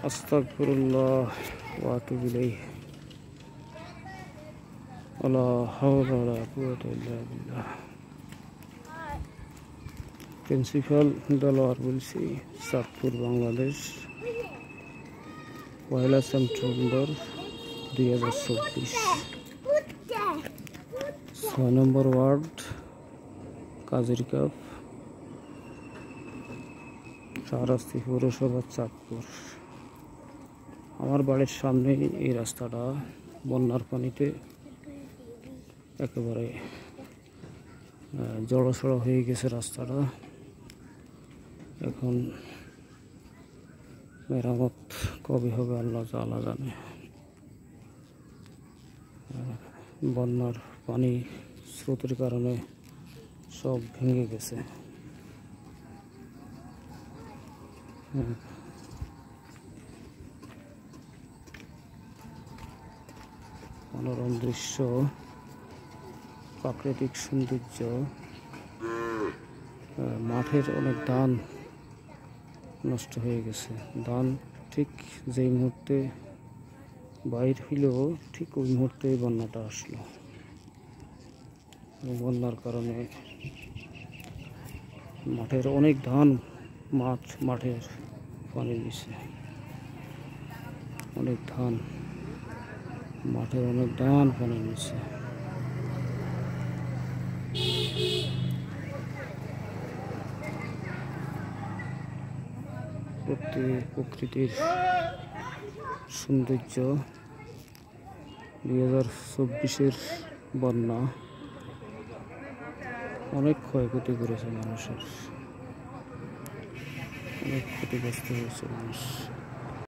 আস্তাগফিরুল্লাহ ওয়া আতুবু ইলাইহি লা হাওলা ওয়া লা কুওয়াতা ইল্লা বিল্লাহ। প্রিন্সিপাল দেলোয়ার বলছি, চাঁদপুর, বাংলাদেশ। 1 সেপ্টেম্বর 2024। 6 নম্বর ওয়ার্ড, কাজিরকাপ, শাহরাস্তি পৌরসভা, চাঁদপুর। আমার বাড়ির সামনেই এই রাস্তাটা বন্যার পানিতে একেবারে জড়সড় হয়ে গেছে রাস্তাটা। এখন মেরামত কবে হবে আল্লাহ তাআলা জানে। বন্যার পানি স্রোতের কারণে সব ভেঙে গেছে। মনোরম দৃশ্য, প্রাকৃতিক সৌন্দর্য, মাঠের অনেক ধান নষ্ট হয়ে গেছে। ধান ঠিক যেই মুহূর্তে বাইর হইল, ঠিক ওই মুহূর্তে বন্যাটা আসলো। বন্যার কারণে মাঠের অনেক ধান মাঠের পানি দিছে। অনেক ধান মাঠের অনেক ধান পানি নিচ্ছে। প্রকৃতির সৌন্দর্য। 2024-এর বন্যা অনেক ক্ষয়ক্ষতি করেছে মানুষের, অনেক ক্ষতিগ্রস্ত হয়েছে মানুষ।